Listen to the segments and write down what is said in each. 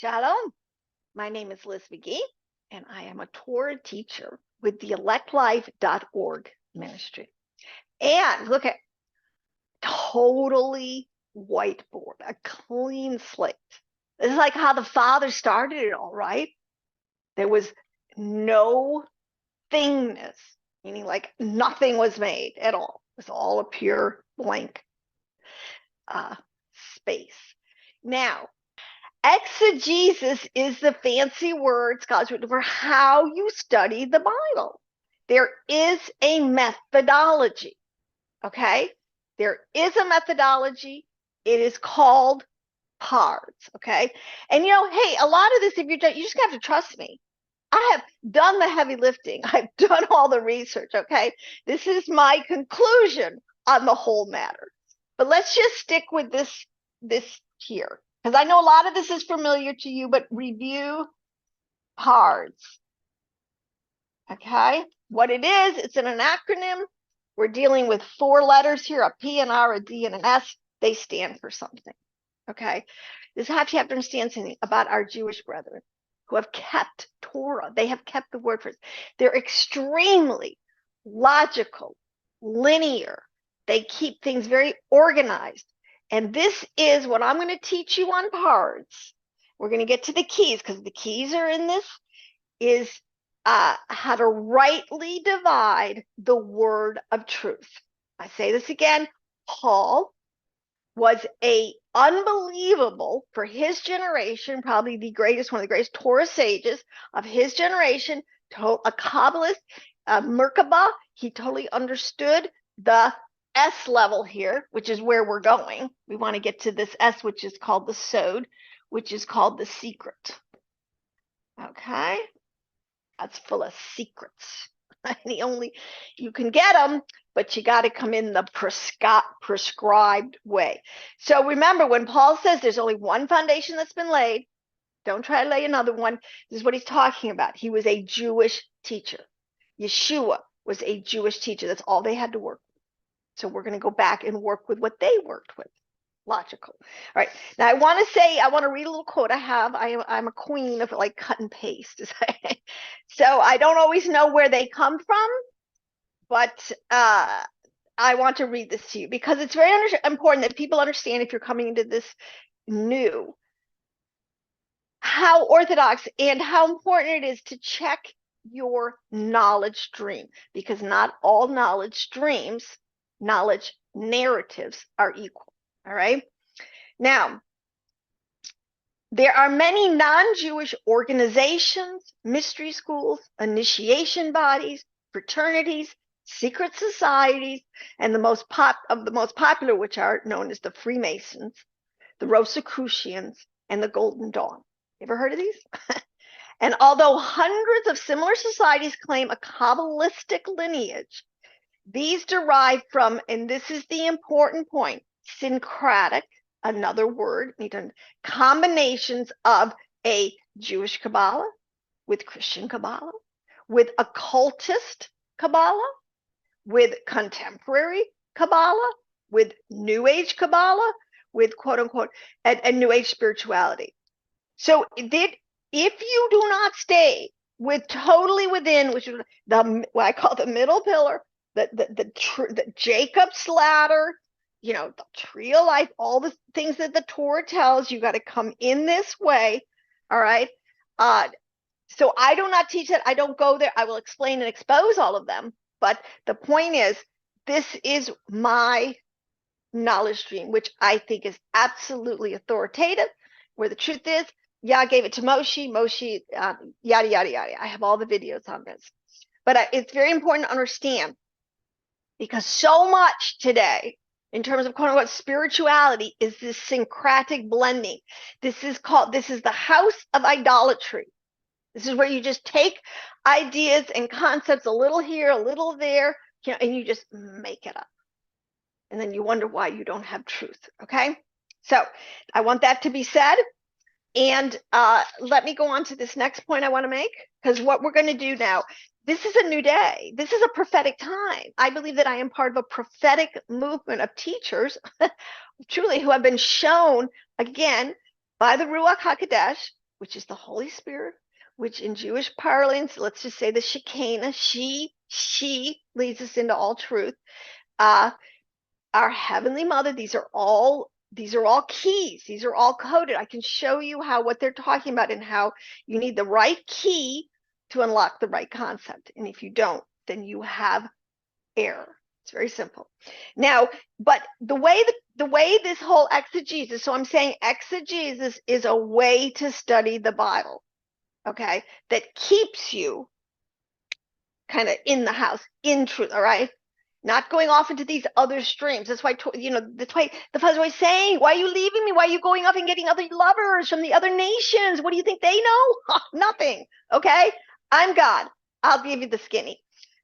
Shalom. My name is Liz McGee, and I am a Torah teacher with theelectlife.org ministry. And look at totally whiteboard, a clean slate. This is like how the Father started it all, right? There was no thingness, meaning like nothing was made at all. It was all a pure blank space. Now, exegesis is the fancy word, scholars, for how you study the Bible. There is a methodology, okay? There is a methodology. It is called Pardes, okay? And hey, a lot of this, if you're done, you just have to trust me. I have done the heavy lifting. I've done all the research, okay? This is my conclusion on the whole matter. But let's just stick with this here, because I know a lot of this is familiar to you, but review Pardes. Okay, what it is, it's an acronym. We're dealing with 4 letters here, a P, an R, a D, and an S. They stand for something. Okay, you have to understand something about our Jewish brethren who have kept Torah. They have kept the word for it. They're extremely logical, linear. They keep things very organized. And this is what I'm going to teach you on Pardes. We're going to get to the keys, because the keys are in this, is how to rightly divide the word of truth. I say this again, Paul was a unbelievable, for his generation, probably the greatest, one of the greatest Torah sages of his generation, a Kabbalist, Merkabah. He totally understood the S level here, which is where we're going. We want to get to this S, which is called the Sod, which is called the secret. Okay, that's full of secrets. You can get them, but you got to come in the prescribed way. So remember, when Paul says there's only one foundation that's been laid, don't try to lay another one. This is what he's talking about. He was a Jewish teacher. Yeshua was a Jewish teacher. That's all they had to work with. So we're going to go back and work with what they worked with. Logical. All right. Now I want to read a little quote I have. I'm a queen of like cut and paste. So I don't always know where they come from, but I want to read this to you because it's very important that people understand, if you're coming into this new, how orthodox and how important it is to check your knowledge stream, because not all knowledge streams, knowledge narratives are equal. All right. Now, there are many non-Jewish organizations, mystery schools, initiation bodies, fraternities, secret societies, and the most popular, which are known as the Freemasons, the Rosicrucians, and the Golden Dawn. Ever heard of these? And although hundreds of similar societies claim a Kabbalistic lineage, these derive from, and this is the important point, syncretic, another word, combinations of a Jewish Kabbalah with Christian Kabbalah, with occultist Kabbalah, with contemporary Kabbalah, with New Age Kabbalah, with quote unquote, and New Age spirituality. So if you do not stay totally within, which is what I call the middle pillar, the Jacob's ladder, the tree of life, all the things that the Torah tells you, got to come in this way. All right. So I do not teach that. I don't go there. I will explain and expose all of them. But the point is, this is my knowledge stream, which I think is absolutely authoritative, where the truth is, Yah gave it to Moshe, yada, yada, yada. I have all the videos on this. But it's very important to understand, because so much today, in terms of quote unquote spirituality, is this syncretic blending. This is the house of idolatry. This is where you just take ideas and concepts, a little here, a little there, and you just make it up. And then you wonder why you don't have truth. Okay. So I want that to be said. And let me go on to this next point I want to make, because what we're going to do now, this is a new day. This is a prophetic time. I believe that I am part of a prophetic movement of teachers, truly, who have been shown, again, by the Ruach HaKodesh, which is the Holy Spirit, which in Jewish parlance, let's just say the Shekinah, she leads us into all truth. Our Heavenly Mother, these are all keys. These are all coded. I can show you how what they're talking about and how you need the right key to unlock the right concept. And if you don't, then you have error. It's very simple. Now, but the way this whole exegesis, so I'm saying exegesis is a way to study the Bible, okay, that keeps you kind of in the house, in truth, all right? Not going off into these other streams. That's why, that's why the Father's always saying, why are you leaving me? Why are you going off and getting other lovers from the other nations? What do you think they know? Nothing, okay? I'm God. I'll give you the skinny.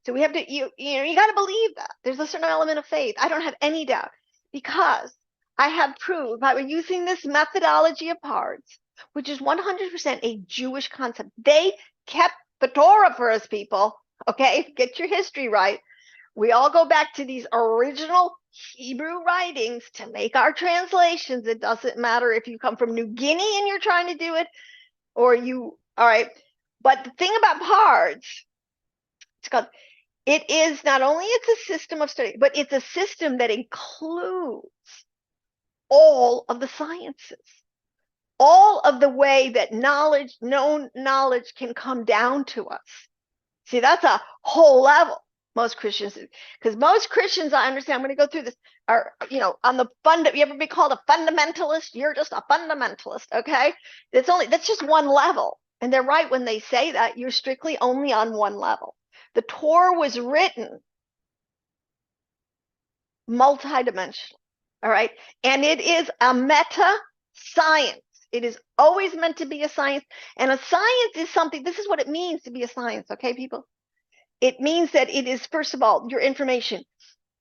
So we have to, you got to believe that. There's a certain element of faith. I don't have any doubt because I have proved by using this methodology of Pardes, which is 100% a Jewish concept. They kept the Torah for us, people, okay? Get your history right. We all go back to these original Hebrew writings to make our translations. It doesn't matter if you come from New Guinea and you're trying to do it, or you, all right. But the thing about Pardes, it is not only it's a system of study, but it's a system that includes all of the sciences, all of the way that known knowledge can come down to us. See, that's a whole level. Most Christians, because most Christians, I understand, I'm going to go through this, are, on the you ever be called a fundamentalist? You're just a fundamentalist, okay? That's just one level. And they're right when they say that. You're strictly only on one level. The Torah was written multidimensional, all right? And it is a meta science. It is always meant to be a science. And a science is something, this is what it means to be a science, okay, people? It means that it is, first of all, your information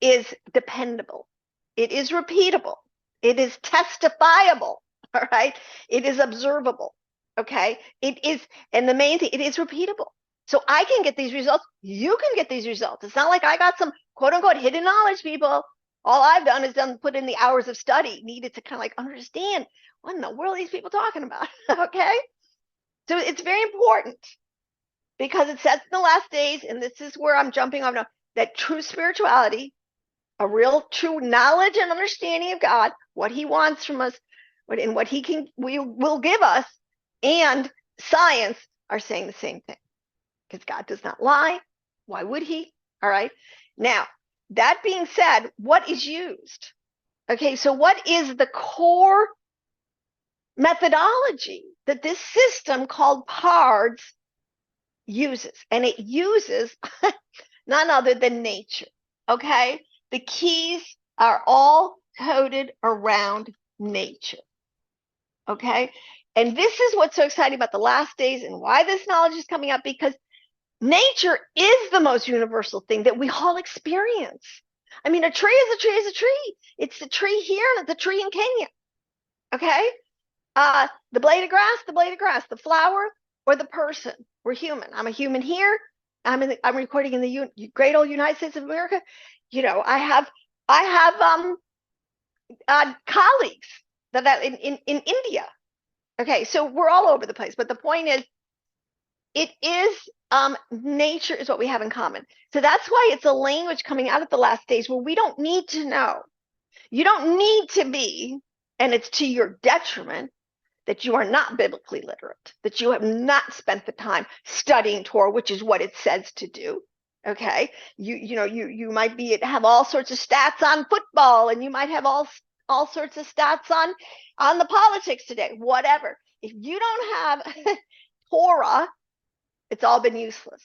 is dependable. It is repeatable. It is testifiable, all right? It is observable, okay? It is, and the main thing, it is repeatable. So I can get these results. You can get these results. It's not like I got some quote unquote hidden knowledge, people. All I've done is put in the hours of study needed to kind of like understand what in the world are these people talking about, okay? So it's very important. Because it says in the last days, and this is where I'm jumping on now, that true spirituality, a real true knowledge and understanding of God, what he wants from us, what he will give us, and science are saying the same thing. Because God does not lie. Why would he? All right. Now, that being said, what is used? Okay, so what is the core methodology that this system called Pardes uses? And it uses none other than nature, okay? The keys are all coded around nature, okay? And this is what's so exciting about the last days and why this knowledge is coming up, because nature is the most universal thing that we all experience. I mean, a tree is a tree is a tree. It's the tree here and it's the tree in Kenya, okay? The blade of grass, the flower, or the person. We're human. I'm a human here. I'm recording in the great old United States of America. I have colleagues that in India. Okay, so we're all over the place. But the point is, it is nature is what we have in common. So that's why it's a language coming out of the last days where we don't need to know. You don't need to be, and it's to your detriment that you are not biblically literate, that you have not spent the time studying Torah, which is what it says to do. Okay, you might have all sorts of stats on football, and you might have all sorts of stats on the politics today. Whatever. If you don't have Torah, it's all been useless.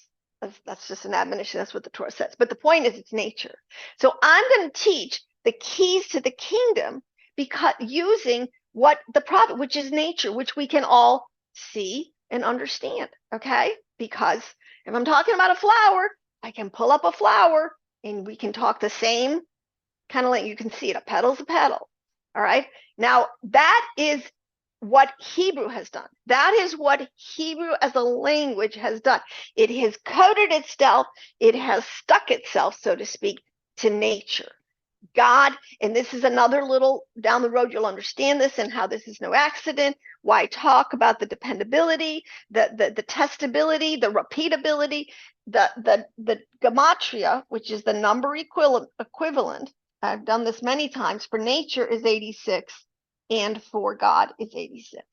That's just an admonition. That's what the Torah says. But the point is, it's nature. So I'm going to teach the keys to the kingdom because using what the prophet, which is nature, which we can all see and understand, okay? Because if I'm talking about a flower, I can pull up a flower and we can talk the same kind of like you can see it, a petal's a petal, all right? Now, that is what Hebrew has done. That is what Hebrew as a language has done. It has coded itself, it has stuck itself, so to speak, to nature. God, and this is another little down the road, you'll understand this and how this is no accident, why I talk about the dependability, the testability, the repeatability, the gematria, which is the number equivalent. I've done this many times. For nature is 86, and for God is 86.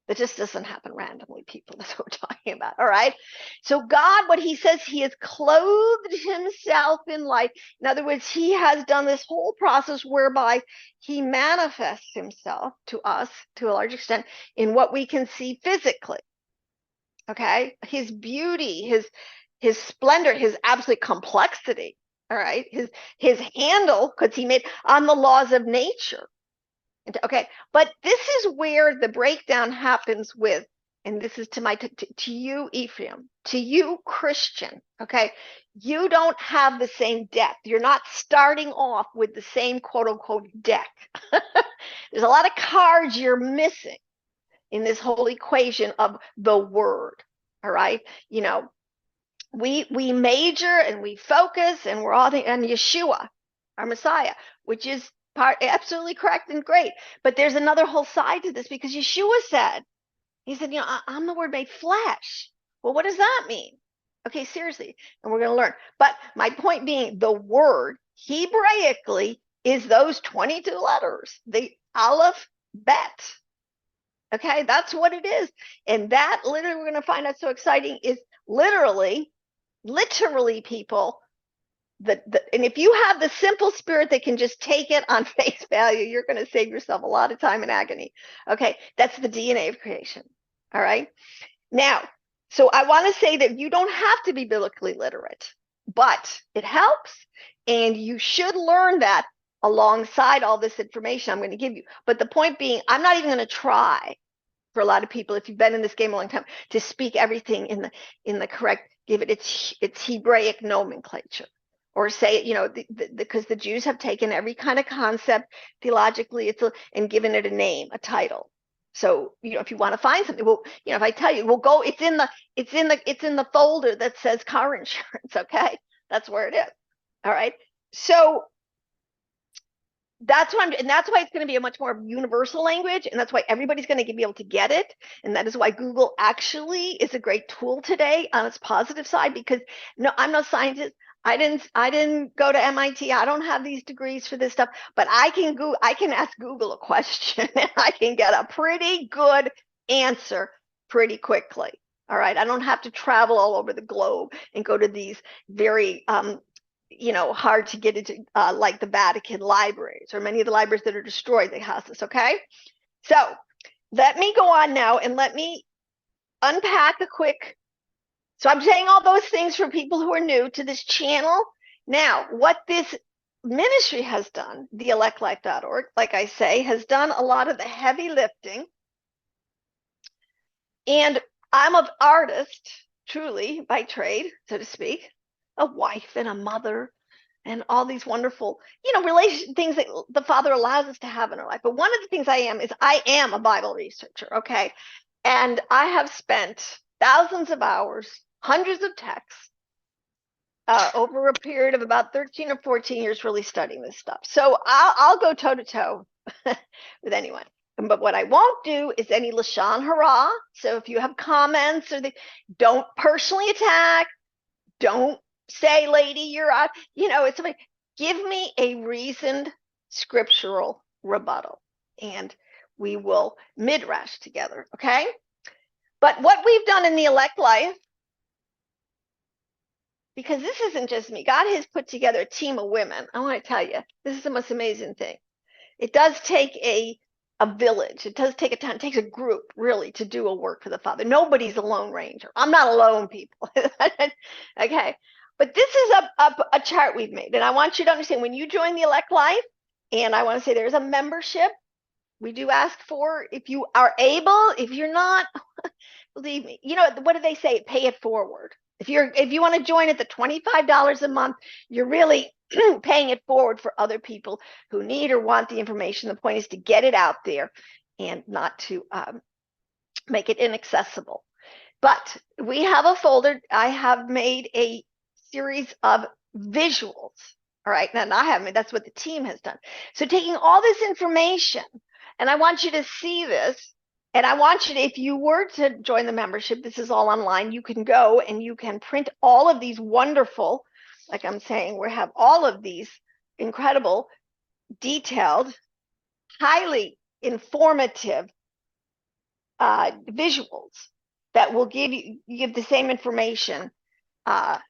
That just doesn't happen randomly, people. That's what we're talking about. All right. So God, what he says, he has clothed himself in light. In other words, he has done this whole process whereby he manifests himself to us to a large extent in what we can see physically. Okay. His beauty, his splendor, his absolute complexity. All right. His handle, because he made on the laws of nature. Okay, but this is where the breakdown happens with, and this is to you, Ephraim, to you, Christian. Okay, you don't have the same depth. You're not starting off with the same quote unquote deck. There's a lot of cards you're missing in this whole equation of the word. All right, we major and we focus and we're all on Yeshua, our Messiah, which is absolutely correct and great. But there's another whole side to this, because Yeshua said, he said, I'm the word made flesh. Well, what does that mean? Okay, seriously, and we're going to learn. But my point being, the word Hebraically is those 22 letters, the Aleph Bet. Okay, that's what it is. And that literally, we're going to find out so exciting, is literally people, and if you have the simple spirit that can just take it on face value, you're going to save yourself a lot of time and agony. Okay, that's the DNA of creation. All right. Now, so I want to say that you don't have to be biblically literate, but it helps, and you should learn that alongside all this information I'm going to give you. But the point being, I'm not even going to try, for a lot of people, if you've been in this game a long time, to speak everything in the correct, give it its Hebraic nomenclature. Or say it, because the Jews have taken every kind of concept theologically, and given it a name, a title. So if you want to find something, well, if I tell you, we'll go. It's in the folder that says car insurance. Okay, that's where it is. All right. So that's why it's going to be a much more universal language, and that's why everybody's going to be able to get it. And that is why Google actually is a great tool today on its positive side, because no, I'm no scientist. I didn't go to MIT. I don't have these degrees for this stuff, but I can ask Google a question and I can get a pretty good answer pretty quickly. All right. I don't have to travel all over the globe and go to these very hard to get into, like the Vatican libraries, or many of the libraries that are destroyed, they house this. Okay. So let me go on now and let me unpack a quick. So I'm saying all those things for people who are new to this channel. Now, what this ministry has done, theelectlife.org, like I say, has done a lot of the heavy lifting. And I'm an artist, truly, by trade, so to speak, a wife and a mother, and all these wonderful, things that the Father allows us to have in our life. But one of the things I am a Bible researcher, okay? And I have spent thousands of hours, hundreds of texts, over a period of about 13 or 14 years really studying this stuff. So I'll go toe-to-toe with anyone. But what I won't do is any Lashon Hara. So if you have comments, don't personally attack. Don't say, lady, you're out. It's something. Give me a reasoned scriptural rebuttal, and we will midrash together, okay? But what we've done in the elect life, because this isn't just me, God has put together a team of women. I want to tell you, this is the most amazing thing. It does take a village. It does take a time. It takes a group, really, to do a work for the Father. Nobody's a lone ranger. I'm not alone, people. Okay. But this is a chart we've made. And I want you to understand, when you join the elect life, and I want to say there's a membership, we do ask for, if you are able. If you're not, believe me, what do they say? Pay it forward. If you want to join at the $25 a month, you're really paying it forward for other people who need or want the information. The point is to get it out there and not to make it inaccessible. But we have a folder. I have made a series of visuals. All right, now I haven't, that's what the team has done. So taking all this information, and I want you to see this, and I want you to, if you were to join the membership, this is all online, you can go and you can print all of these wonderful, like I'm saying, we have all of these incredible, detailed, highly informative visuals that will give the same information,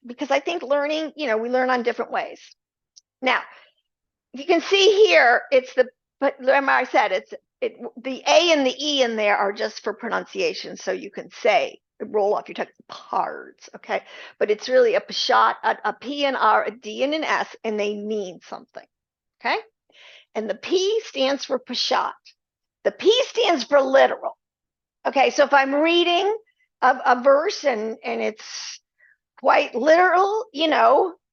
because I think learning, we learn on different ways. Now, you can see here, but remember I said the A and the E in there are just for pronunciation, so you can say, roll off your tongue, Pardes, okay? But it's really a Peshat, a P and R, a D and an S, and they mean something, okay? And the P stands for Peshat. The P stands for literal. Okay, so if I'm reading a verse and it's quite literal,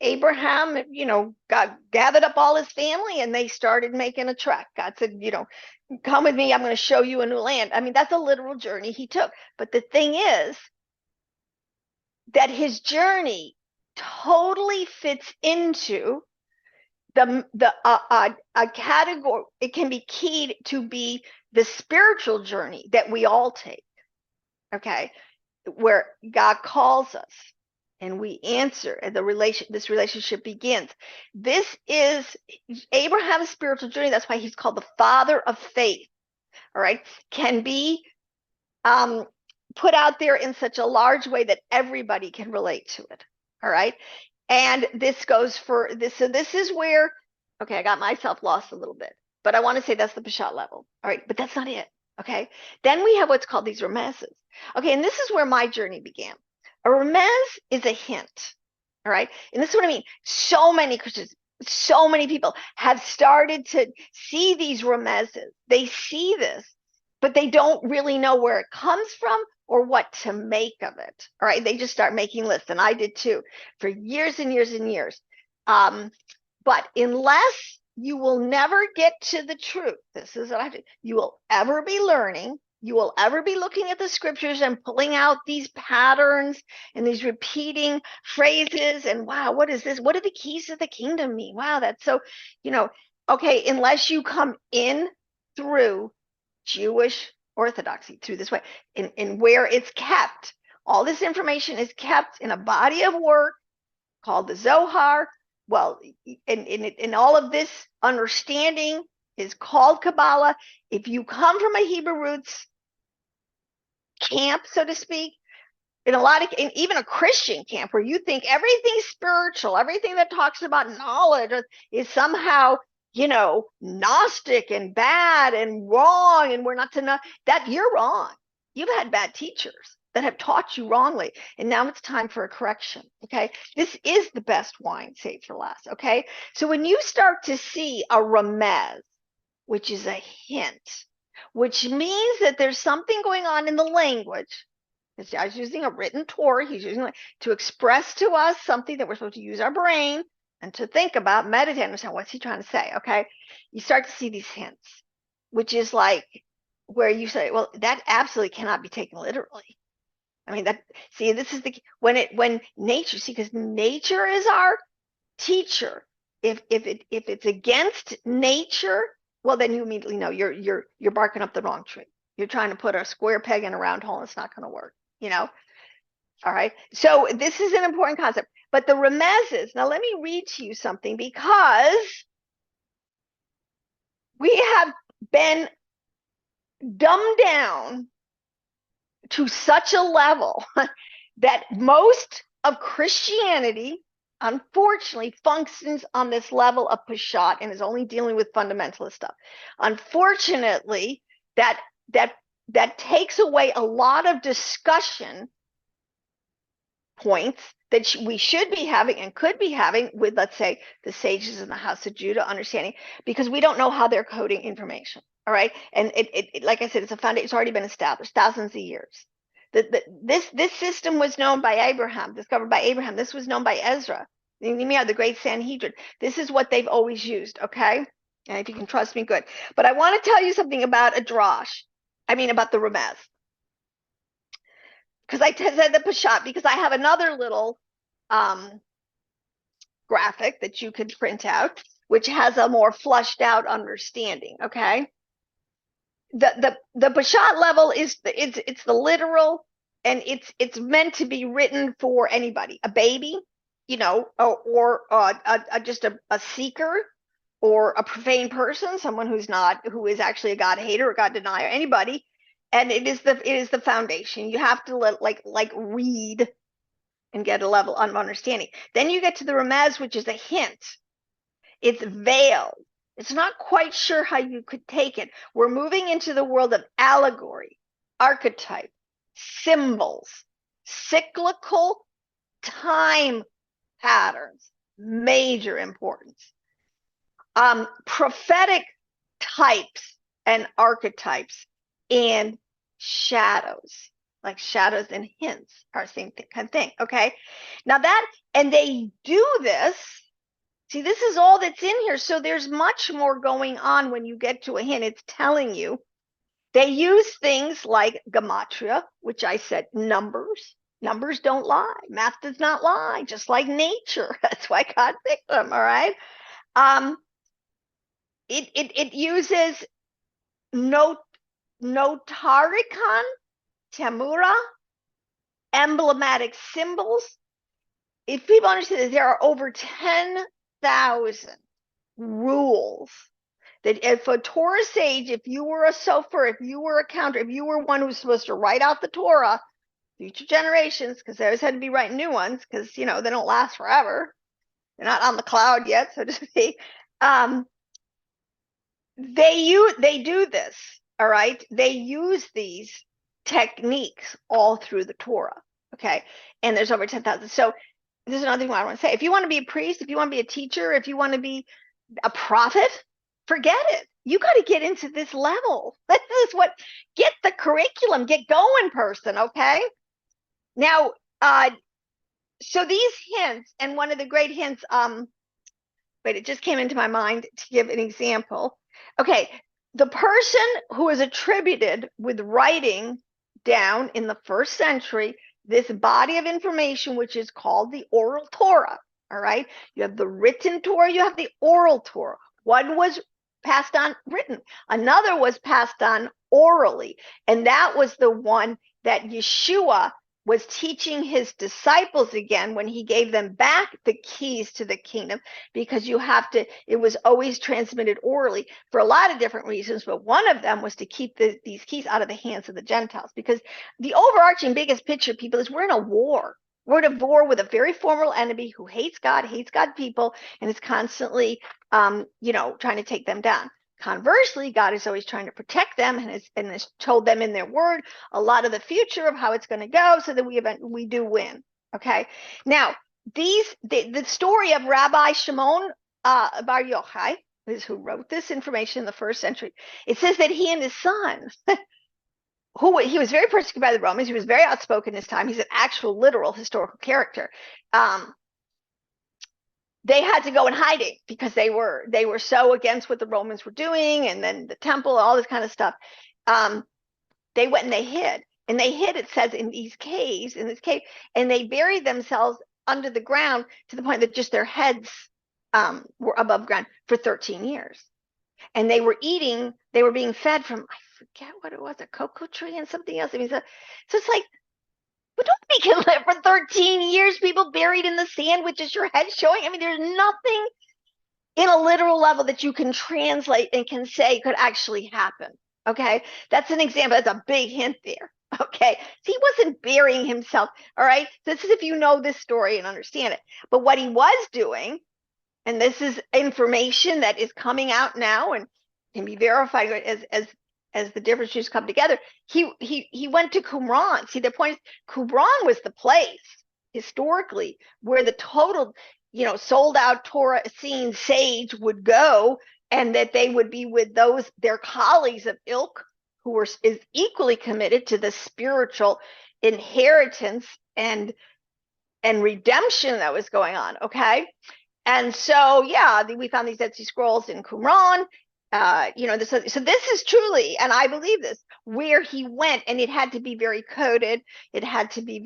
Abraham, God gathered up all his family and they started making a trek. God said, come with me, I'm going to show you a new land. I mean, that's a literal journey he took. But the thing is that his journey totally fits into a category. It can be keyed to be the spiritual journey that we all take, okay, where God calls us and we answer, and this relationship begins. This is Abraham's spiritual journey. That's why he's called the father of faith. All right, can be put out there in such a large way that everybody can relate to it. All right, and this goes for this. So this is where, okay, I got myself lost a little bit, but I want to say that's the Peshat level. All right, but that's not it. Okay, then we have what's called these remezes. Okay, and this is where my journey began. A remez is a hint. All right, and this is what I mean. So many Christians, so many people have started to see these remezes. They see this, but they don't really know where it comes from or what to make of it. All right, they just start making lists, and I did too for years and years and years. But unless you will never get to the truth, this is what I do. You will ever be learning. You will ever be looking at the scriptures and pulling out these patterns and these repeating phrases. And wow, what is this? What do the keys of the kingdom mean? Wow, that's so, okay, unless you come in through Jewish orthodoxy, through this way, in where it's kept. All this information is kept in a body of work called the Zohar. Well, in all of this understanding is called Kabbalah. If you come from a Hebrew roots camp, so to speak, in even a Christian camp where you think everything spiritual, everything that talks about knowledge is somehow, Gnostic and bad and wrong, and we're not to know that, you're wrong. You've had bad teachers that have taught you wrongly, and now it's time for a correction. Okay, this is the best wine saved for last. Okay, so when you start to see a remez, which is a hint, which means that there's something going on in the language. I was using a written Torah. He's using it to express to us something that we're supposed to use our brain and to think about, meditate, understand what's he trying to say. Okay, you start to see these hints, which is like where you say, well, that absolutely cannot be taken literally. I mean, this is when nature, because nature is our teacher. If it's against nature, well, then you immediately know you're barking up the wrong tree. You're trying to put a square peg in a round hole. It's not going to work. All right. So this is an important concept. But the remezes, now let me read to you something, because we have been dumbed down to such a level that most of Christianity, unfortunately, functions on this level of Peshat and is only dealing with fundamentalist stuff. Unfortunately, that takes away a lot of discussion points that we should be having and could be having with, let's say, the sages in the house of Judah, understanding, because we don't know how they're coding information. All right, and it like I said, it's a foundation. It's already been established thousands of years. This system was known by Abraham, discovered by Abraham. This was known by Ezra, the great Sanhedrin. This is what they've always used. Okay, and if you can trust me, good. But I want to tell you something about a drash. I mean, about the remez. Because I said the Peshat, because I have another little graphic that you could print out, which has a more flushed out understanding. Okay. The Peshat level is it's the literal, and it's meant to be written for anybody, a baby, or just a seeker, or a profane person, someone who is actually a God hater or God denier, anybody. And it is the foundation. You have to like read and get a level of understanding. Then you get to the Remez, which is a hint. It's veiled. It's not quite sure how you could take it. We're moving into the world of allegory, archetype, symbols, cyclical time patterns, major importance. Prophetic types and archetypes, and shadows, like shadows and hints are the same kind of thing. Okay. Now and they do this. See, this is all that's in here. So there's much more going on when you get to a hint. It's telling you. They use things like gematria, which I said, numbers. Numbers don't lie. Math does not lie, just like nature. That's why God picked them, all right? It uses notarikon, temura, emblematic symbols. If people understand that there are over 10,000 rules, that if a Torah sage, if you were a sofer, if you were a counter, if you were one who's supposed to write out the Torah, future generations, because they always had to be writing new ones, because they don't last forever. They're not on the cloud yet, so to speak. They do this, all right? They use these techniques all through the Torah, okay? And there's over 10,000. So there's another thing I want to say. If you want to be a priest, if you want to be a teacher, if you want to be a prophet, forget it. You got to get into this level. This is get the curriculum, get going, person, okay? Now, so these hints, and one of the great hints, wait, it just came into my mind to give an example. Okay, the person who is attributed with writing down in the 1st century this body of information, which is called the oral Torah, all right? You have the written Torah, you have the oral Torah. One was passed on written, another was passed on orally, and that was the one that Yeshua was teaching his disciples again when he gave them back the keys to the kingdom, because it was always transmitted orally for a lot of different reasons, but one of them was to keep these keys out of the hands of the Gentiles, because the overarching biggest picture, people, is we're in a war. We're in a war with a very formidable enemy who hates God people, and is constantly trying to take them down. Conversely, God is always trying to protect them, and has told them in their word a lot of the future of how it's going to go, so that we do win. Okay. Now, the story of Rabbi Shimon barYochai, is who wrote this information in the 1st century. It says that he and his son, he was very persecuted by the Romans. He was very outspoken this time. He's an actual literal historical character. They had to go in hiding because they were so against what the Romans were doing, and then the temple, all this kind of stuff. They went and they hid. It says, in this cave, and they buried themselves under the ground to the point that just their heads were above ground for 13 years. And they were being fed from, I forget what it was, a cocoa tree and something else. I mean, so it's like, but don't we can live for 13 years, people buried in the sand with just your head showing? I mean, there's nothing in a literal level that you can translate and can say could actually happen. Okay, that's an example. That's a big hint there. Okay, so he wasn't burying himself. All right, this is if you know this story and understand it. But what he was doing, and this is information that is coming out now and can be verified as the different issues come together, he went to Qumran. See, the point is, Qumran was the place historically where the total, sold out Torah scene sage would go, and that they would be with their colleagues of ilk who is equally committed to the spiritual inheritance and redemption that was going on. Okay. And so, we found these Dead Sea Scrolls in Qumran. So this is truly, and I believe this, where he went, and it had to be very coded. It had to be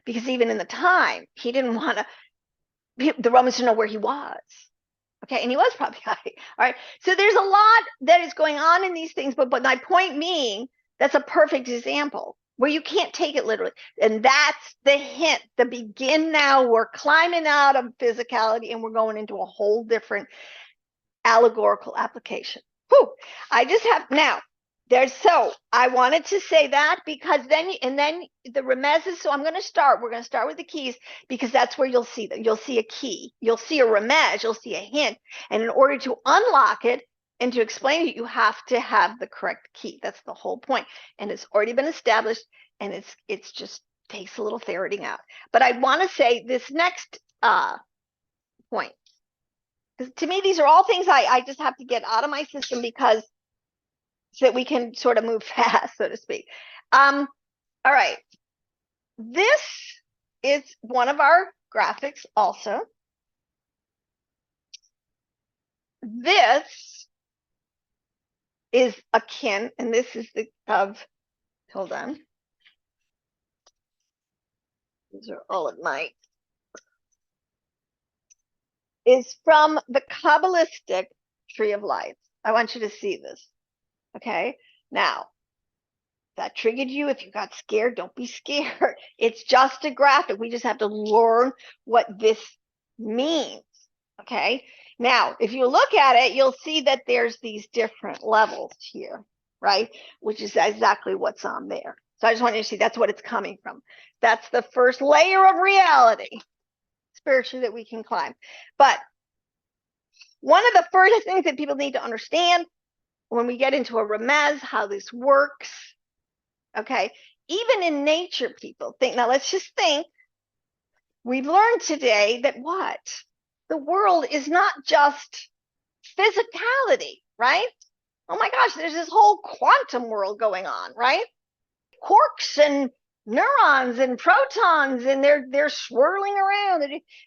because even in the time, he didn't want to the Romans didn't know where he was. Okay, and he was probably high. All right, so there's a lot that is going on in these things, but my point being, that's a perfect example where you can't take it literally. And that's the hint, the begin now. We're climbing out of physicality and we're going into a whole different allegorical application. Whew. I just have now. So I wanted to say that because then the remezes. So we're going to start with the keys because that's where you'll see them. You'll see a key, you'll see a remez, you'll see a hint. And in order to unlock it and to explain it, you have to have the correct key. That's the whole point. And it's already been established, and it's just takes a little ferreting out. But I want to say this next point. Because to me, these are all things I just have to get out of my system because so that we can sort of move fast, so to speak. All right. This is one of our graphics also. This is akin, and this is hold on. These are all of my, is from the Kabbalistic tree of life. I want you to see this. Okay. Now, that triggered you. If you got scared, don't be scared. It's just a graphic. We just have to learn what this means. Okay. Now, if you look at it, you'll see that there's these different levels here, right? Which is exactly what's on there. So I just want you to see that's what it's coming from. That's the first layer of reality, spiritually, that we can climb. But one of the first things that people need to understand when we get into a remez, how this works, okay? Even in nature, people think, now let's just think, we've learned today that what? The world is not just physicality, right? Oh my gosh, there's this whole quantum world going on, right? Quarks and neurons and protons, and they're swirling around.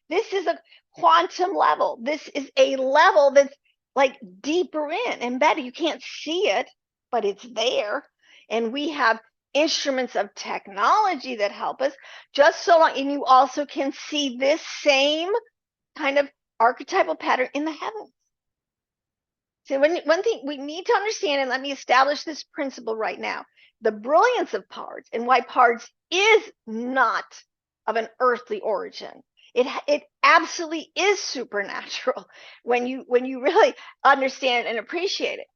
This is a quantum level. This is a level that's like deeper in, embedded. You can't see it, but it's there. And we have instruments of technology that help us just so long. And you also can see this same kind of archetypal pattern in the heavens. So one thing we need to understand, and let me establish this principle right now, the brilliance of Pardes and why Pardes is not of an earthly origin. It absolutely is supernatural when you really understand and appreciate it.